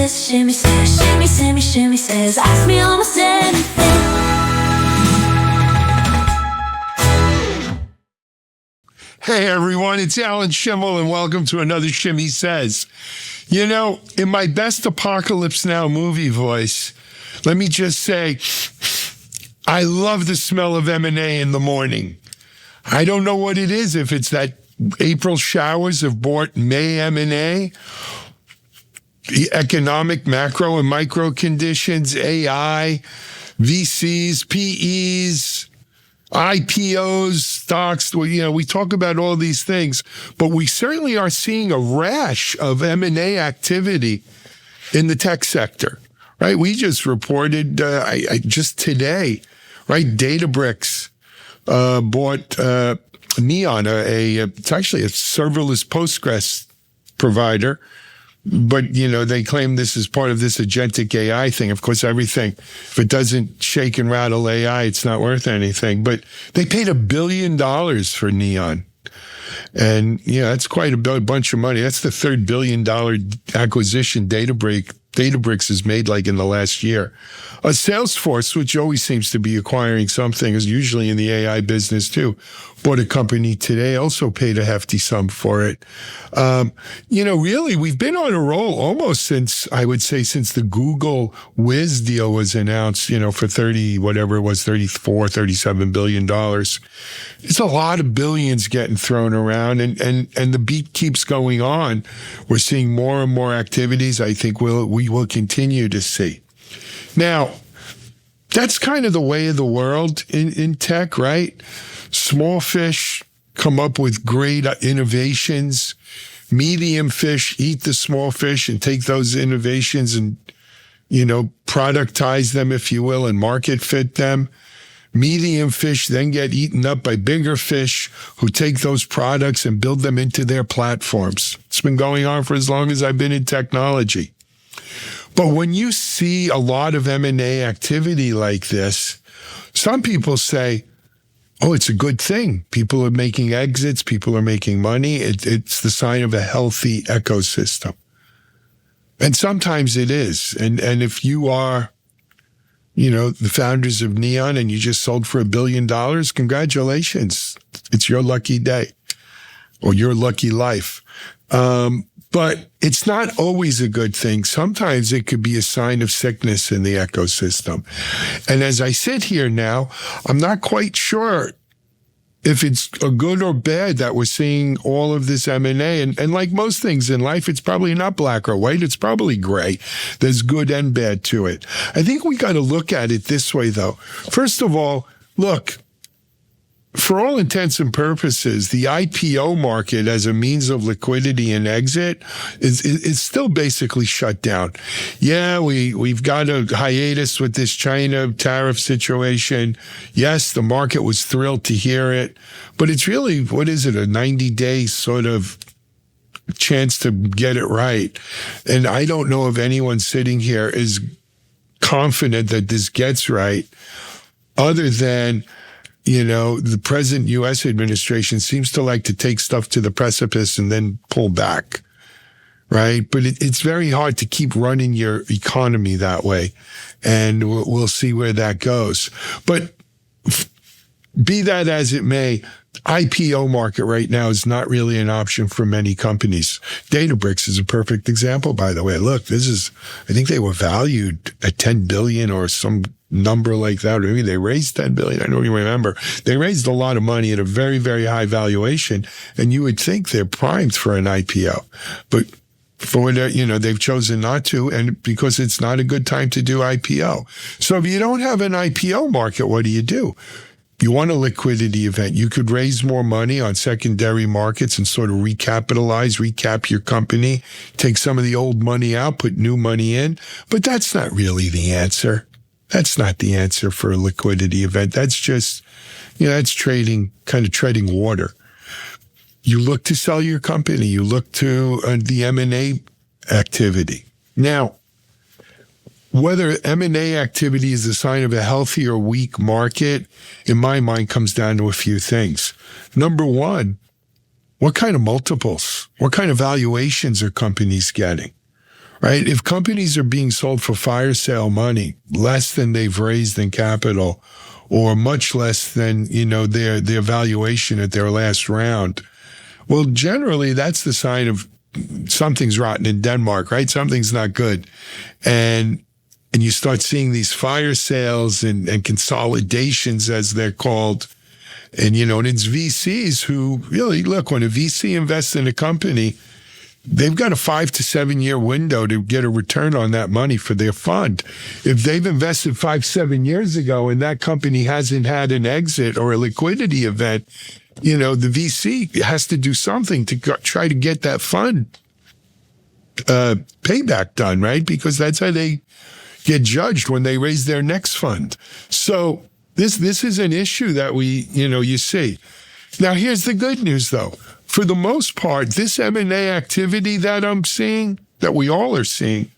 says, Shimmy says, Shimmy, Shimmy, Shimmy says, ask me almost anything. Hey everyone, it's Shimel, and welcome to another Shimmy Says. You know, in my best Apocalypse Now movie voice, let me just say, I love the smell of M&A in the morning. I don't know what it is, if it's that April showers have brought May M&A, the economic macro and micro conditions, AI, VCs, PEs, IPOs, stocks. We talk about all these things, but we certainly are seeing a rash of M&A activity in the tech sector, right? We just reported, just today, right? Databricks bought Neon, it's actually a serverless Postgres provider, but, they claim this is part of this agentic AI thing. Of course, everything, if it doesn't shake and rattle AI, it's not worth anything. But they paid $1 billion for Neon. And, that's quite a bunch of money. That's the third $1 billion acquisition Databricks has made in the last year. Salesforce, which always seems to be acquiring something, is usually in the AI business too, bought a company today, also paid a hefty sum for it. Really, we've been on a roll almost since the Google Wiz deal was announced, for 37 billion dollars. It's a lot of billions getting thrown around, and the beat keeps going on. We're seeing more and more activities. I think we will continue to see. Now, that's kind of the way of the world in tech, right? Small fish come up with great innovations. Medium fish eat the small fish and take those innovations and, productize them, if you will, and market fit them. Medium fish then get eaten up by bigger fish who take those products and build them into their platforms. It's been going on for as long as I've been in technology. But when you see a lot of M&A activity like this, some people say, oh, it's a good thing. People are making exits. People are making money. It's the sign of a healthy ecosystem. And sometimes it is. And if you are, the founders of Neon and you just sold for $1 billion, congratulations. It's your lucky day or your lucky life. But it's not always a good thing. Sometimes it could be a sign of sickness in the ecosystem. And as I sit here now, I'm not quite sure if it's a good or bad that we're seeing all of this M&A. And like most things in life, it's probably not black or white. It's probably gray. There's good and bad to it. I think we got to look at it this way, though. First of all, look, for all intents and purposes, the IPO market as a means of liquidity and exit is still basically shut down. Yeah, we've got a hiatus with this China tariff situation. Yes, the market was thrilled to hear it, but it's really, a 90-day sort of chance to get it right. And I don't know if anyone sitting here is confident that this gets right, other than the present U.S. administration seems to like to take stuff to the precipice and then pull back, right? But it's very hard to keep running your economy that way. And we'll see where that goes. But be that as it may, IPO market right now is not really an option for many companies. Databricks is a perfect example, by the way. Look, I think they were valued at 10 billion or some number like that. Or maybe they raised 10 billion. I don't even remember. They raised a lot of money at a very, very high valuation. And you would think they're primed for an IPO, but for they've chosen not to. And because it's not a good time to do IPO. So if you don't have an IPO market, what do? You want a liquidity event. You could raise more money on secondary markets and sort of recap your company, take some of the old money out, put new money in. But that's not really the answer. That's not the answer for a liquidity event. That's just, that's treading water. You look to sell your company. You look to the M&A activity. Now, whether M&A activity is a sign of a healthy or weak market, in my mind, comes down to a few things. Number one, what kind of multiples, what kind of valuations are companies getting? right? If companies are being sold for fire sale money, less than they've raised in capital, or much less than, their valuation at their last round, well, generally that's the sign of something's rotten in Denmark, right? Something's not good. And you start seeing these fire sales and consolidations, as they're called. And, and it's VCs who really, look, when a VC invests in a company, they've got a 5 to 7 year window to get a return on that money for their fund. If they've invested 5, 7 years ago and that company hasn't had an exit or a liquidity event, the VC has to do something to try to get that fund payback done, right? Because that's how they get judged when they raise their next fund. So this is an issue that you see. Now, here's the good news, though. For the most part, this M&A activity that I'm seeing, that we all are seeing,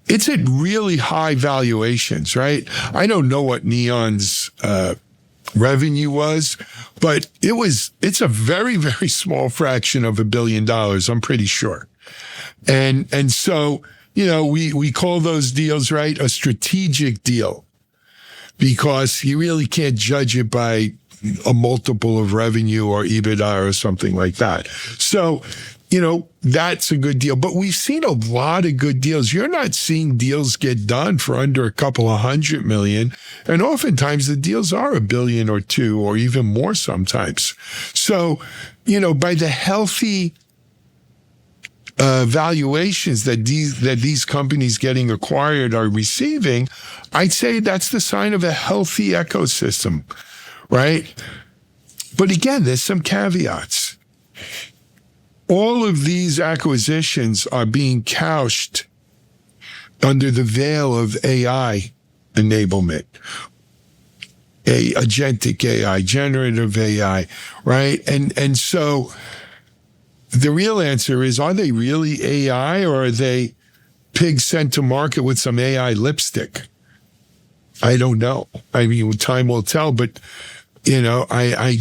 it's at really high valuations, right? I don't know what Neon's revenue was, but it's a very, very small fraction of $1 billion, I'm pretty sure. And so, we call those deals, right, a strategic deal, because you really can't judge it by a multiple of revenue or EBITDA or something like that. So, that's a good deal. But we've seen a lot of good deals. You're not seeing deals get done for under a couple of $100 million. And oftentimes the deals are $1 billion or $2 billion or even more sometimes. So, by the healthy valuations that these companies getting acquired are receiving, I'd say that's the sign of a healthy ecosystem, right? But again, there's some caveats. All of these acquisitions are being couched under the veil of AI enablement, agentic AI, generative AI, right? And so the real answer is, are they really AI, or are they pigs sent to market with some AI lipstick? I don't know. I mean, time will tell, but, I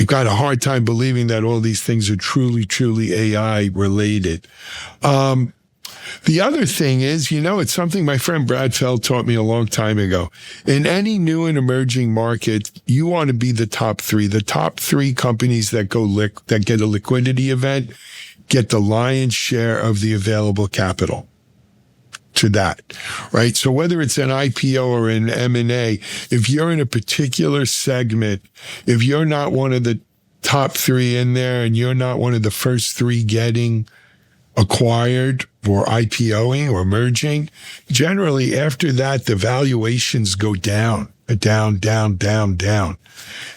got a hard time believing that all these things are truly, truly AI related. The other thing is, it's something my friend Brad Feld taught me a long time ago. In any new and emerging market, you want to be the top three. The top three companies that that get a liquidity event get the lion's share of the available capital to that, right? So whether it's an IPO or an M&A, if you're in a particular segment, if you're not one of the top three in there and you're not one of the first three getting acquired or IPOing or merging, generally after that, the valuations go down.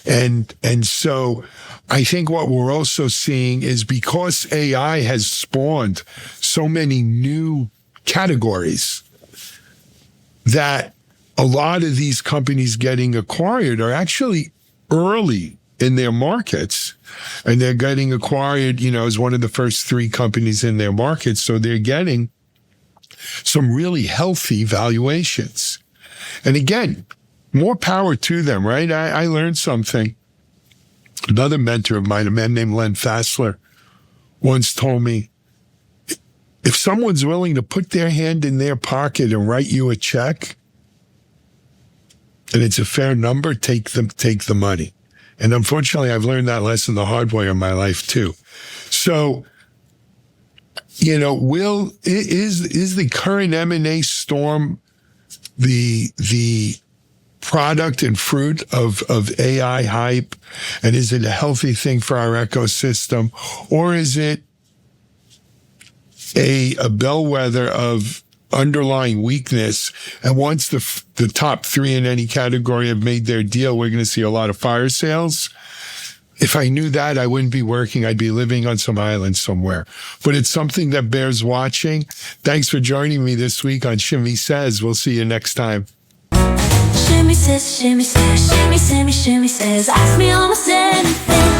And so I think what we're also seeing is, because AI has spawned so many new categories, that a lot of these companies getting acquired are actually early in their markets, and they're getting acquired, as one of the first three companies in their markets. So they're getting some really healthy valuations. And again, more power to them, right? I learned something. Another mentor of mine, a man named Len Fassler, once told me, if someone's willing to put their hand in their pocket and write you a check, and it's a fair number, take the money. And unfortunately, I've learned that lesson the hard way in my life too. So, is the current M&A storm the product and fruit of AI hype? And is it a healthy thing for our ecosystem? Or is it a bellwether of underlying weakness? And once the top three in any category have made their deal, we're going to see a lot of fire sales. If I knew that, I wouldn't be working. I'd be living on some island somewhere. But it's something that bears watching. Thanks for joining me this week on Shimmy Says. We'll see you next time. Shimmy says, shimmy says, shimmy, shimmy, shimmy says, ask me almost anything.